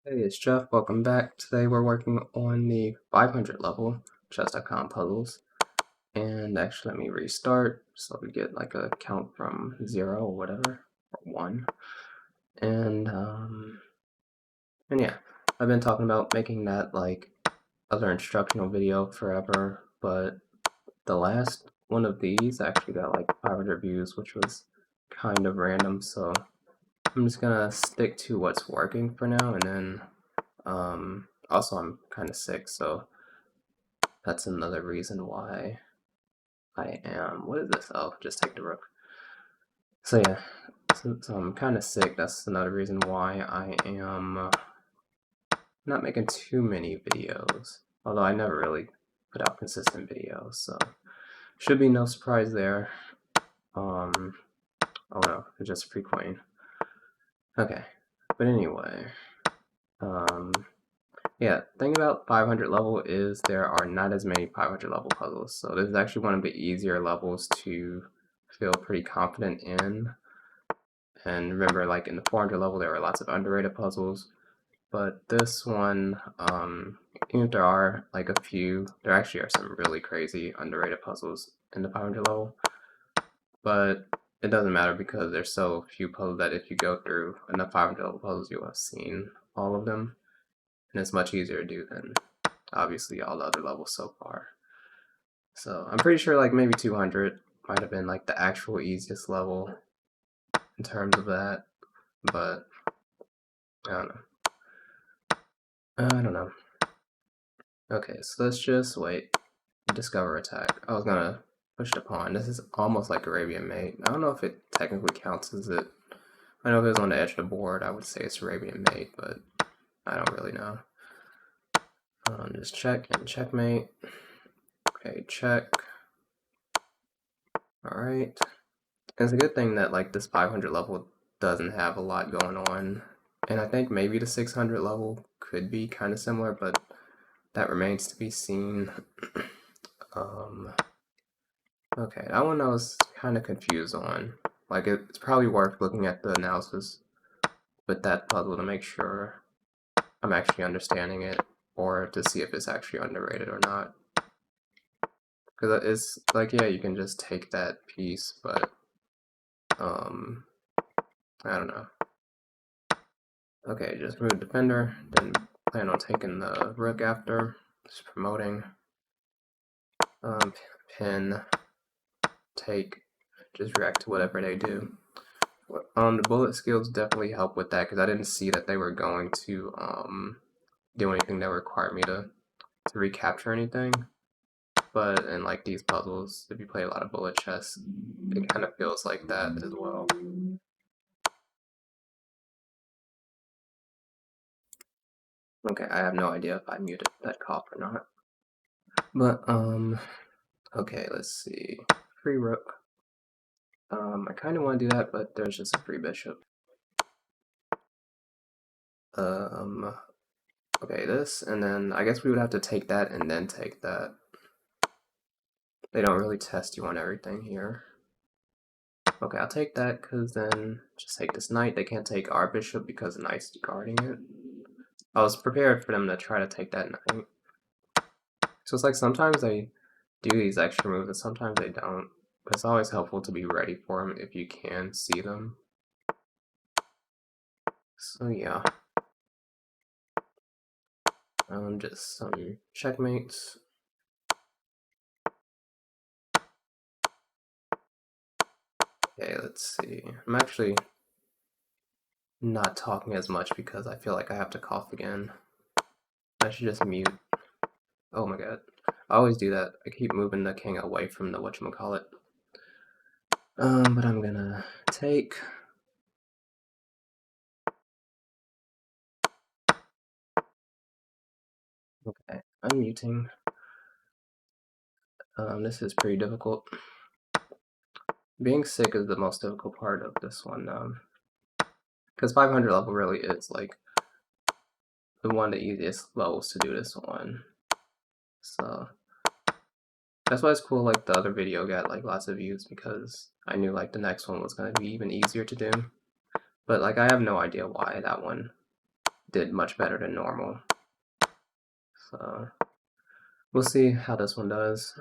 Hey, it's Jeff. Welcome back. Today we're working on the 500 level chess.com puzzles. And actually, let me restart so we get like a count from 0 or whatever, or 1. And yeah, I've been talking about making that like other instructional video forever, but the last one of these actually got like 500 views, which was kind of random. So I'm just gonna stick to what's working for now, and then also I'm kind of sick, so that's another reason why I am. What is this? Oh, just take the rook. So yeah, so I'm kind of sick. That's another reason why I am not making too many videos. Although I never really put out consistent videos, so should be no surprise there. Oh no, it's just a free coin. Okay, but anyway, yeah, thing about 500 level is there are not as many 500 level puzzles, so this is actually one of the easier levels to feel pretty confident in. And remember, like in the 400 level, there were lots of underrated puzzles, but this one, even if there are like a few, there actually are some really crazy underrated puzzles in the 500 level, but it doesn't matter because there's so few puzzles that if you go through enough 500 level puzzles, you'll have seen all of them, and it's much easier to do than obviously all the other levels so far. So I'm pretty sure like maybe 200 might have been like the actual easiest level in terms of that, but I don't know. I don't know. Okay, so let's just wait. Discover attack. I was gonna push the pawn. This is almost like Arabian mate. I don't know if it technically counts as it. I know if it was on the edge of the board, I would say it's Arabian mate, but I don't really know. Just check and checkmate. Okay, check. Alright. It's a good thing that like this 500 level doesn't have a lot going on. And I think maybe the 600 level could be kind of similar, but that remains to be seen. Okay, that one I was kind of confused on. Like, it's probably worth looking at the analysis with that puzzle to make sure I'm actually understanding it, or to see if it's actually underrated or not. Because it's like, yeah, you can just take that piece, but, I don't know. Okay, just move defender, then plan on taking the rook after, just promoting. Pin, take, just react to whatever they do. The bullet skills definitely help with that because I didn't see that they were going to do anything that required me to recapture anything. But in like these puzzles, if you play a lot of bullet chess, it kind of feels like that as well. Okay, I have no idea if I muted that cough or not. But okay, let's see. Free rook. I kind of want to do that, but there's just a free bishop. Okay, this, and then I guess we would have to take that and then take that. They don't really test you on everything here. Okay, I'll take that, because then just take this knight. They can't take our bishop because the knight's guarding it. I was prepared for them to try to take that knight. So it's like sometimes they do these extra moves and sometimes they don't. But it's always helpful to be ready for them if you can see them. So yeah. Just some checkmates. Okay, let's see. I'm actually not talking as much because I feel like I have to cough again. I should just mute. Oh my god. I always do that. I keep moving the king away from the whatchamacallit. But I'm gonna take. Okay, unmuting. This is pretty difficult. Being sick is the most difficult part of this one, because 500 level really is like one of the easiest levels to do this one. So that's why it's cool. Like the other video got like lots of views because I knew like the next one was gonna be even easier to do. But like I have no idea why that one did much better than normal. So we'll see how this one does.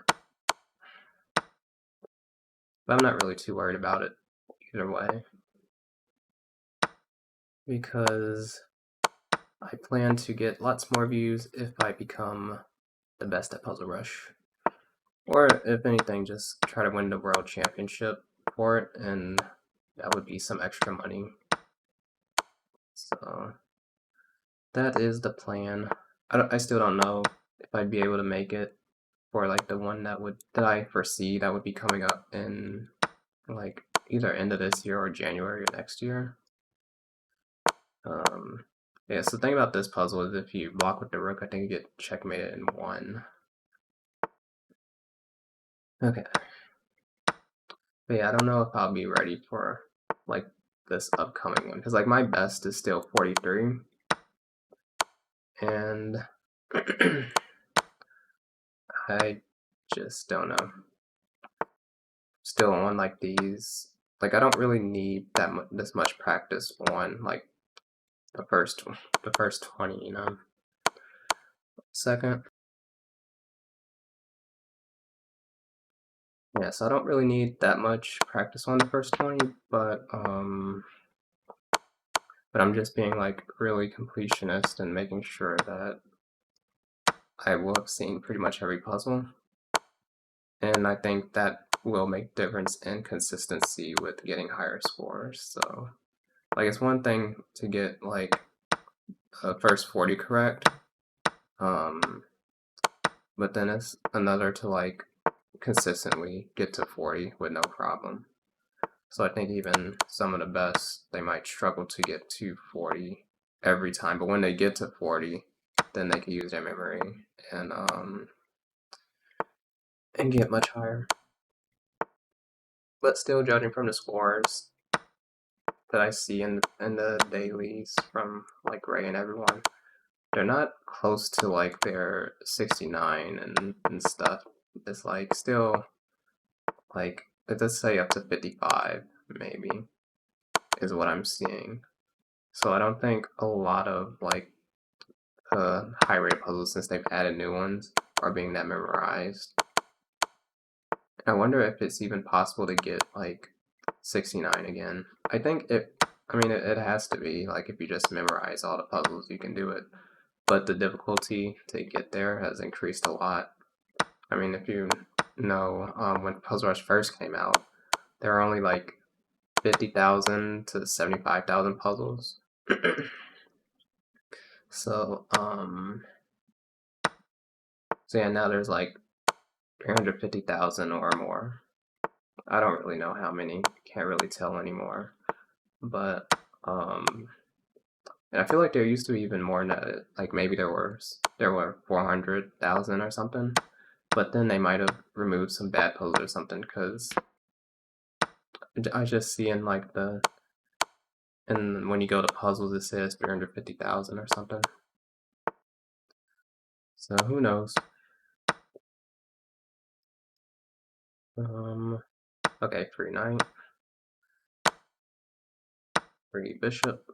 But I'm not really too worried about it either way, because I plan to get lots more views if I become the best at Puzzle Rush. Or if anything, just try to win the world championship for it, and that would be some extra money. So that is the plan. I still don't know if I'd be able to make it for like the one that I foresee that would be coming up in like either end of this year or January of next year. Yeah, so the thing about this puzzle is if you block with the rook, I think you get checkmated in one. Okay. But yeah, I don't know if I'll be ready for like this upcoming one, because like my best is still 43, and I just don't know. Still on like these, like I don't really need this much practice on like the first 20, you know. Second, yeah, so I don't really need that much practice on the first 20, but I'm just being like really completionist and making sure that I will have seen pretty much every puzzle. And I think that will make difference in consistency with getting higher scores. So like it's one thing to get like a first 40 correct, but then it's another to like consistently get to 40 with no problem. So I think even some of the best, they might struggle to get to 40 every time, but when they get to 40, then they can use their memory and get much higher. But still, judging from the scores that I see in the dailies from like Ray and everyone, they're not close to like their 69 and stuff. It's like still like, it does say up to 55 maybe is what I'm seeing. So I don't think a lot of like high rated puzzles, since they've added new ones, are being that memorized. I wonder if it's even possible to get like 69 again. I think it has to be, like if you just memorize all the puzzles you can do it, but the difficulty to get there has increased a lot. I mean, if you know, when Puzzle Rush first came out, there were only like 50,000 to 75,000 puzzles. So yeah, now there's like 350,000 or more. I don't really know how many, can't really tell anymore. But and I feel like there used to be even more than that. Like maybe there were 400,000 or something. But then they might have removed some bad puzzles or something, because I just see in like and when you go to puzzles it says 350,000 or something. So who knows? Okay, free knight, free bishop.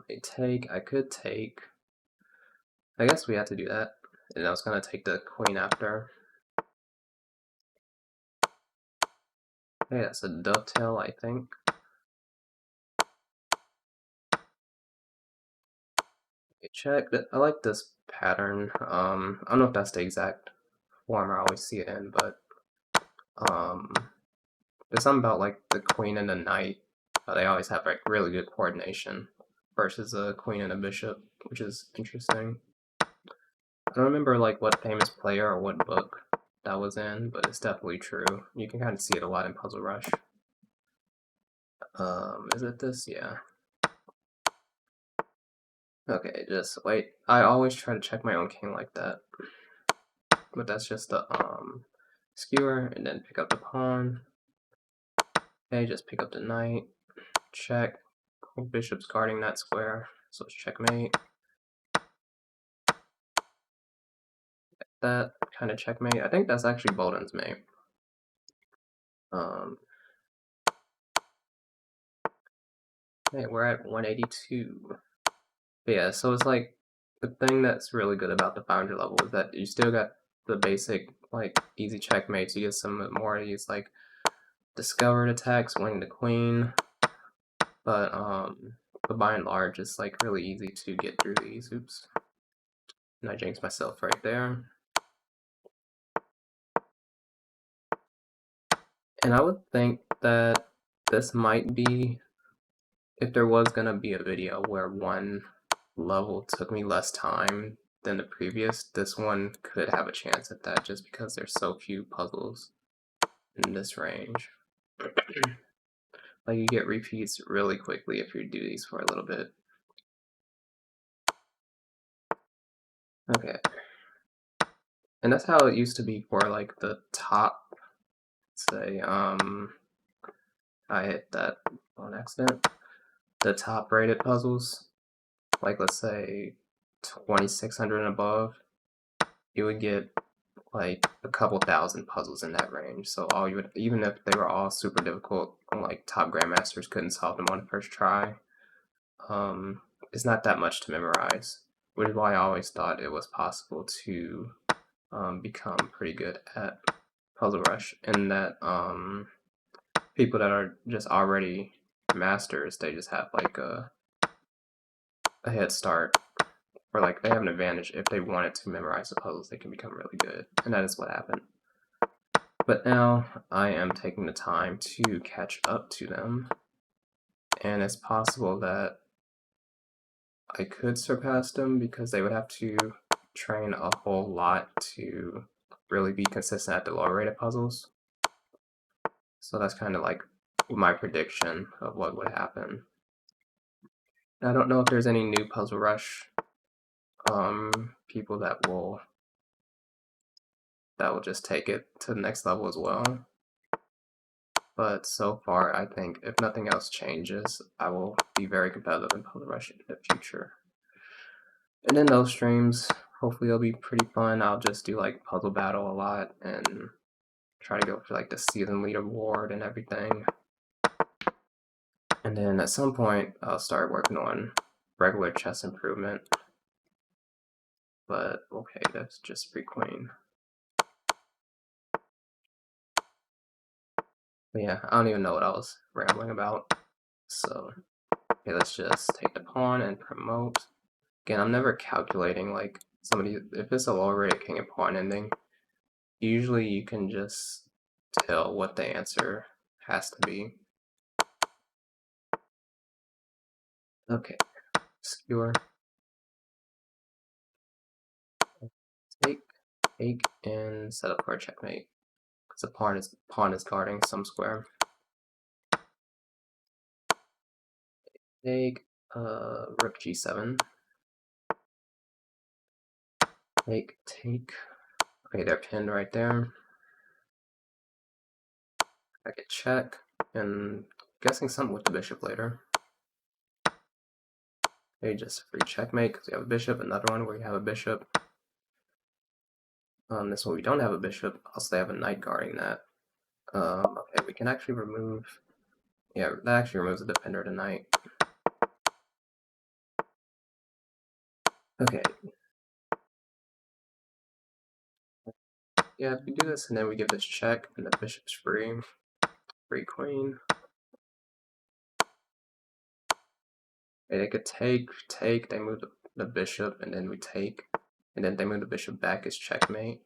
They take. I could take. I guess we had to do that, and I was gonna take the queen after. Hey, that's a dovetail, I think. Okay, check. I like this pattern. I don't know if that's the exact form I always see it in, but there's something about like the queen and the knight. They always have like really good coordination versus a queen and a bishop, which is interesting. I don't remember like what famous player or what book that was in, but it's definitely true. You can kind of see it a lot in Puzzle Rush. Is it this? Yeah. Okay, just wait. I always try to check my own king like that. But that's just the skewer, and then pick up the pawn. Okay, just pick up the knight. Check. Bishop's guarding that square, so it's checkmate. That kind of checkmate. I think that's actually Bolden's mate. Okay, we're at 182. But yeah, so it's like the thing that's really good about the 500 level is that you still got the basic like easy checkmates. You get some more of these like discovered attacks, winning the queen, but by and large, it's like really easy to get through these. Oops, and I jinxed myself right there. And I would think that this might be, if there was gonna be a video where one level took me less time than the previous, this one could have a chance at that just because there's so few puzzles in this range. Like you get repeats really quickly if you do these for a little bit. Okay. And that's how it used to be for like the top, say, I hit that on accident. The top rated puzzles, like let's say 2600 and above, you would get like a couple thousand puzzles in that range. So all you would, even if they were all super difficult, like top grandmasters couldn't solve them on the first try, it's not that much to memorize, which is why I always thought it was possible to become pretty good at Puzzle Rush, and that people that are just already masters, they just have like a head start, or like they have an advantage. If they wanted to memorize the puzzles, they can become really good, and that is what happened. But now I am taking the time to catch up to them, and it's possible that I could surpass them because they would have to train a whole lot to really be consistent at the lower rated puzzles. So that's kind of like my prediction of what would happen. I don't know if there's any new Puzzle Rush people that will just take it to the next level as well. But so far, I think if nothing else changes, I will be very competitive in Puzzle Rush in the future. And in those streams, hopefully they'll be pretty fun. I'll just do like Puzzle Battle a lot and try to go for like the season leaderboard and everything. And then at some point, I'll start working on regular chess improvement. But okay, that's just free queen. But yeah, I don't even know what I was rambling about. So, okay, let's just take the pawn and promote. Again, I'm never calculating like somebody, if it's a lower rated king and pawn ending, usually you can just tell what the answer has to be. Okay, skewer. Take, and set up for a checkmate. Because the pawn is guarding some square. Take, rook g7. Take. Okay, they're pinned right there. I could check, and guessing something with the bishop later. Okay, just free checkmate because we have a bishop. Another one where you have a bishop. This one we don't have a bishop. Also, they have a knight guarding that. Okay, we can actually remove. Yeah, that actually removes the defender of the knight. Okay. Yeah, if we do this and then we give this check and the bishop's free. Free queen. Okay, they could take, they move the bishop, and then we take. And then they move the bishop back as checkmate.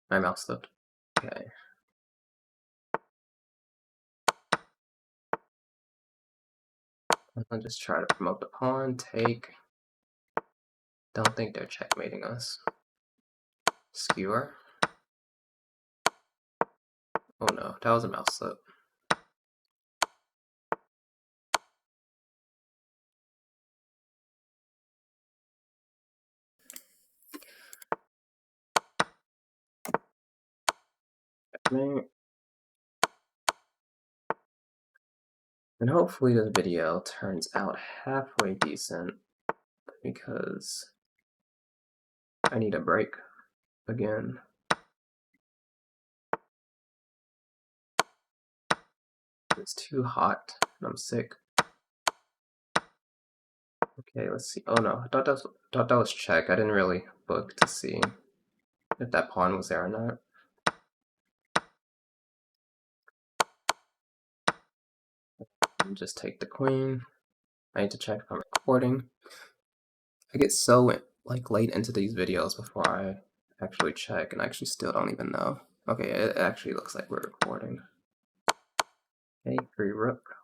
My mouse slipped. Okay. I'll just try to promote the pawn, take. Don't think they're checkmating us. Skewer. Oh no, that was a mouse slip. Checkmate. And hopefully this video turns out halfway decent because I need a break again. It's too hot and I'm sick. Okay, let's see. Oh no, I thought that was check. I didn't really look to see if that pawn was there or not. Just take the queen. I need to check if I'm recording. I get so like late into these videos before I actually check, and I actually still don't even know. Okay, it actually looks like we're recording. Okay, free rook.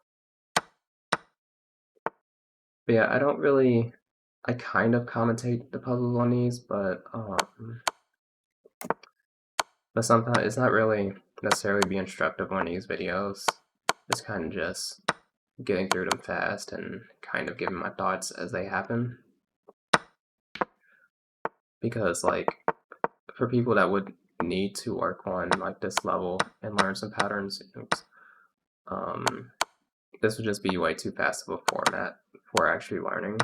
But yeah, I don't really. I kind of commentate the puzzles on these, but sometimes it's not really necessarily be instructive on these videos. It's kind of just getting through them fast and kind of giving my thoughts as they happen. Because like for people that would need to work on like this level and learn some patterns, this would just be way too fast of a format for actually learning.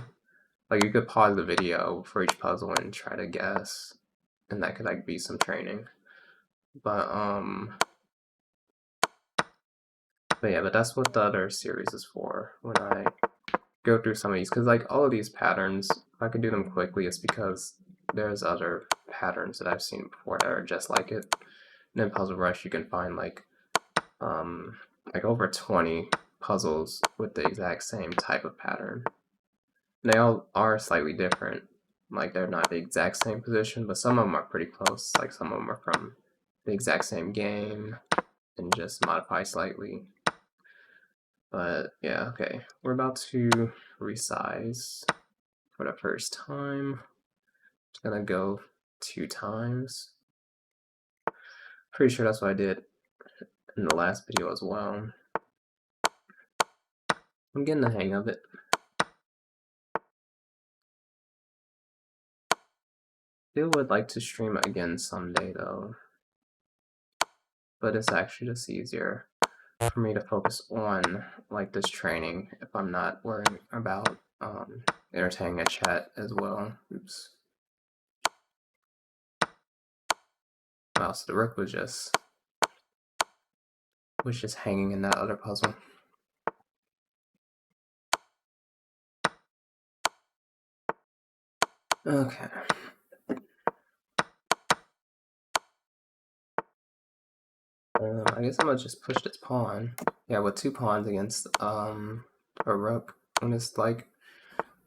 Like you could pause the video for each puzzle and try to guess, and that could like be some training. But yeah, but that's what the other series is for. When I go through some of these, because like all of these patterns, if I can do them quickly, it's because there's other patterns that I've seen before that are just like it. And in Puzzle Rush, you can find like over 20 puzzles with the exact same type of pattern. And they all are slightly different. Like they're not the exact same position, but some of them are pretty close. Like some of them are from the exact same game and just modified slightly. But yeah, okay. We're about to resize for the first time. Just gonna go 2 times. Pretty sure that's what I did in the last video as well. I'm getting the hang of it. Still would like to stream again someday though, but it's actually just easier for me to focus on like this training if I'm not worrying about entertaining a chat as well. Oops. Wow, so the rook was just hanging in that other puzzle. Okay. I guess I'm gonna just push this pawn. Yeah, with 2 pawns against a rook, when it's like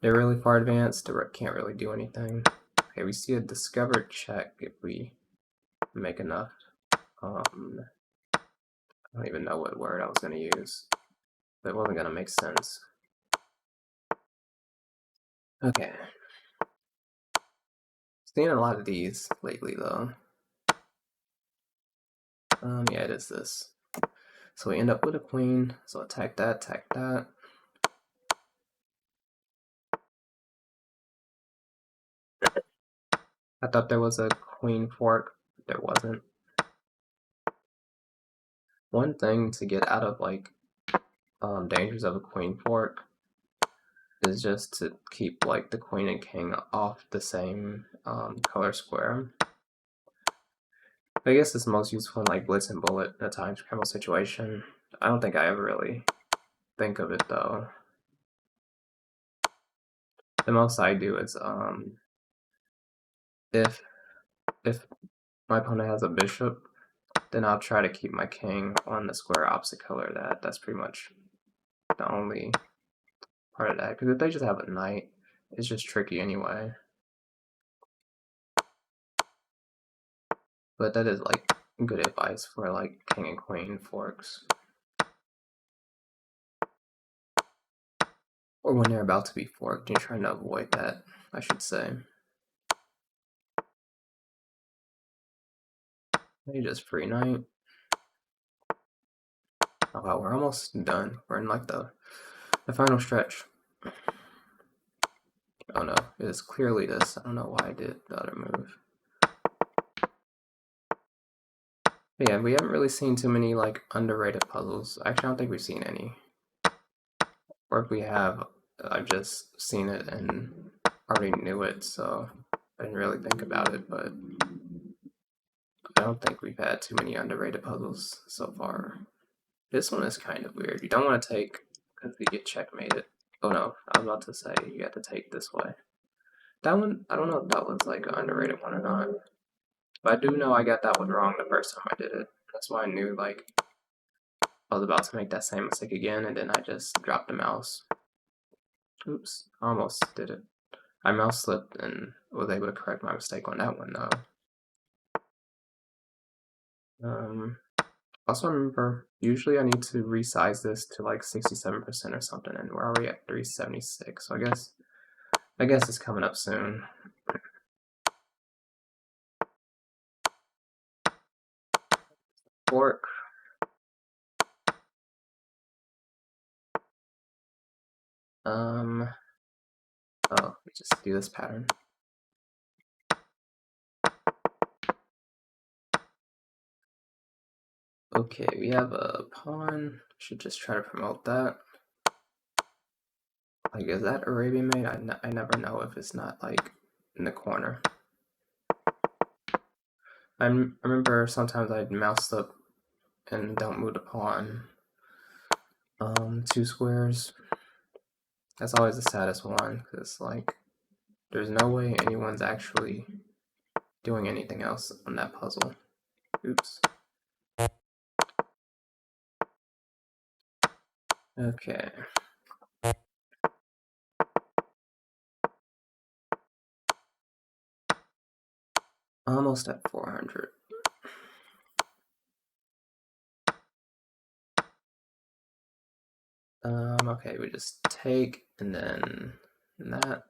they're really far advanced, the rook can't really do anything. Okay, we see a discovered check if we make enough. I don't even know what word I was gonna use. But it wasn't gonna make sense. Okay. Seeing a lot of these lately though. Yeah, it is this. So we end up with a queen. So attack that, attack that. I thought there was a queen fork. There wasn't. One thing to get out of like dangers of a queen fork is just to keep like the queen and king off the same color square. I guess it's most useful in like blitz and bullet in a time scramble situation. I don't think I ever really think of it though. The most I do is if my opponent has a bishop, then I'll try to keep my king on the square opposite color. That's pretty much the only part of that. Because if they just have a knight, it's just tricky anyway. But that is like good advice for like king and queen forks. Or when they're about to be forked, you're trying to avoid that, I should say. Maybe just free knight. Oh wow, we're almost done. We're in like the final stretch. Oh no, it is clearly this. I don't know why I did the other move. But yeah, we haven't really seen too many like underrated puzzles. Actually, I don't think we've seen any. Or if we have, I've just seen it and already knew it, so I didn't really think about it, but I don't think we've had too many underrated puzzles so far. This one is kind of weird. You don't want to take, because you get checkmated. Oh no, I was about to say you have to take this way. That one, I don't know if that was like an underrated one or not. But I do know I got that one wrong the first time I did it. That's why I knew like I was about to make that same mistake again, and then I just dropped the mouse. Oops, almost did it. I mouse slipped and was able to correct my mistake on that one though. Also remember, usually I need to resize this to like 67% or something, and we're already at 376, so I guess it's coming up soon. Fork. Oh, we just do this pattern. Okay, we have a pawn. Should just try to promote that. Like, is that Arabian made? I never know if it's not like in the corner. I remember sometimes I'd mouse up and don't move the pawn 2 squares. That's always the saddest one, because like there's no way anyone's actually doing anything else on that puzzle. Oops. Okay. Almost at 400. Okay, we just take and then that.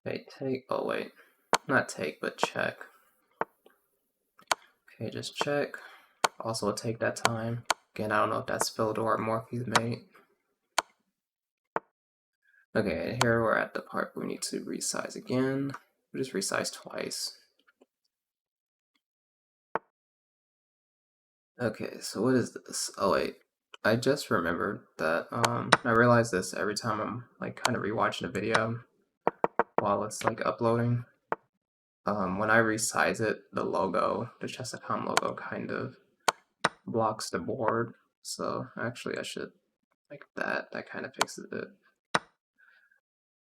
Okay, take, oh wait, not take, but check. Okay, just check. Also take that time. Again, I don't know if that's Philidor or Morphe's mate. Okay, here we're at the part where we need to resize again. We just resize twice. Okay, so what is this? Oh wait, I just remembered that, I realize this every time I'm like kind of rewatching a video while it's like uploading. When I resize it, the logo, the Chess.com logo kind of blocks the board. So actually I should like that kind of fixes it.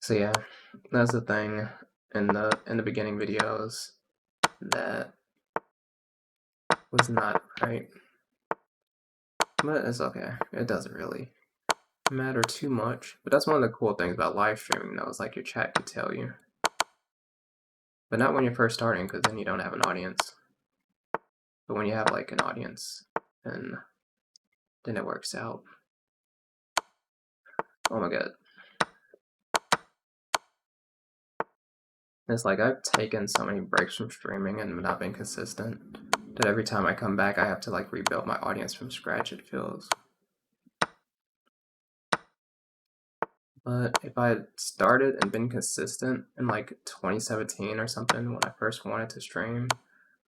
So yeah, that's the thing in the beginning videos that was not right. But it's okay. It doesn't really matter too much. But that's one of the cool things about live streaming though, is like your chat could tell you. But not when you're first starting, because then you don't have an audience. But when you have like an audience, then it works out. Oh my god. It's like I've taken so many breaks from streaming and not been consistent that every time I come back I have to like rebuild my audience from scratch, it feels. But if I had started and been consistent in like 2017 or something when I first wanted to stream,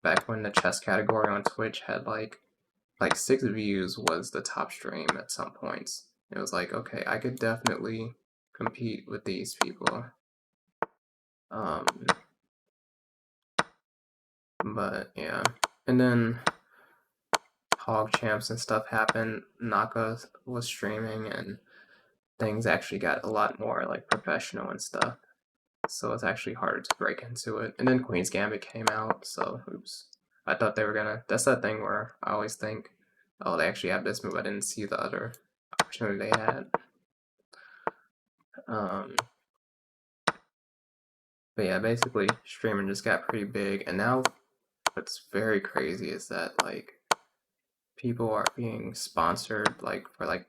back when the chess category on Twitch had like 6 views was the top stream at some points. It was like, okay, I could definitely compete with these people. But yeah, and then Hog Champs and stuff happened. Naka was streaming and things actually got a lot more like professional and stuff. So it's actually harder to break into it. And then Queen's Gambit came out, so oops. I thought they were gonna, that's that thing where I always think, oh, they actually have this move, I didn't see the other opportunity they had. But yeah, basically streaming just got pretty big, and now what's very crazy is that like people are being sponsored like for like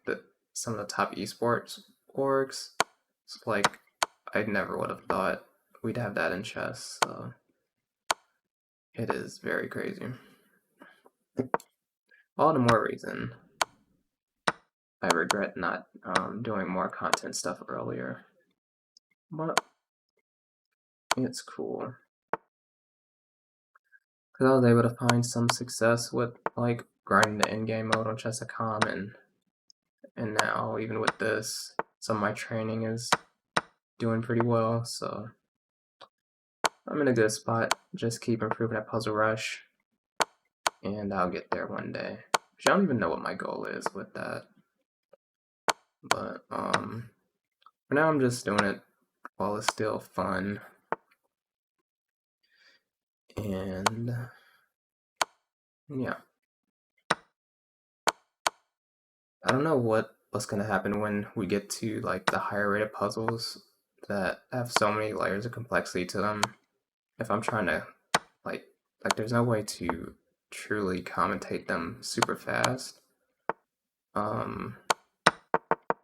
some of the top esports orgs. So like I never would have thought we'd have that in chess, so it is very crazy. All the more reason I regret not doing more content stuff earlier, but it's cool because I was able to find some success with like grinding the in-game mode on Chess.com, and now even with this, some of my training is doing pretty well. So I'm in a good spot. Just keep improving at Puzzle Rush, and I'll get there one day. Which I don't even know what my goal is with that. But for now I'm just doing it while it's still fun. And yeah. I don't know what's gonna happen when we get to like the higher rated puzzles that have so many layers of complexity to them. If I'm trying to like there's no way to truly commentate them super fast.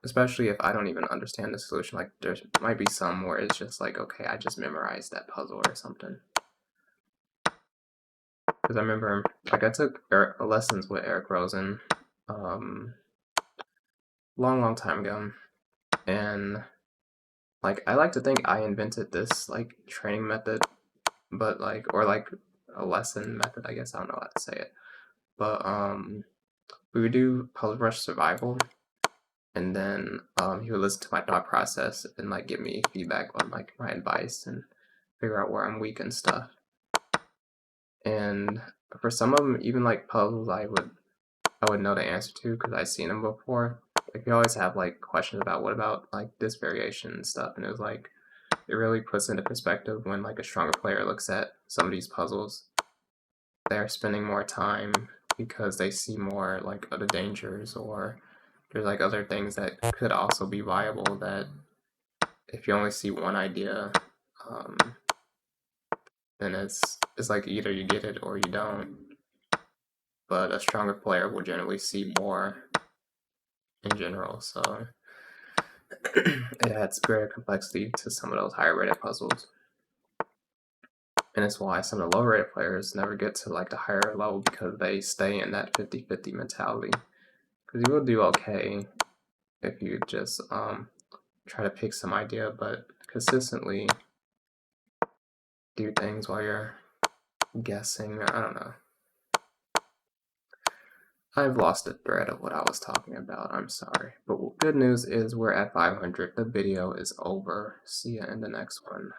Especially if I don't even understand the solution. Like there might be some where it's just like, okay, I just memorized that puzzle or something. Because I remember like I took lessons with Eric Rosen long time ago, and like I like to think I invented this like training method, but like or like a lesson method, I guess. I don't know how to say it. But we would do Puzzle Rush Survival, and then he would listen to my thought process and like give me feedback on like my advice and figure out where I'm weak and stuff. And for some of them, even like puzzles I would know the answer to because I've seen them before. Like we always have like questions about what about like this variation and stuff, and it was like it really puts into perspective when like a stronger player looks at some of these puzzles. They're spending more time because they see more like other dangers, or there's like other things that could also be viable that if you only see one idea, then it's like either you get it or you don't. But a stronger player will generally see more in general, so it adds greater complexity to some of those higher rated puzzles. And it's why some of the lower rated players never get to like the higher level, because they stay in that 50-50 mentality. Because you will do okay if you just try to pick some idea, but consistently do things while you're guessing. I don't know. I've lost the thread of what I was talking about. I'm sorry. But good news is we're at 500. The video is over. See ya in the next one.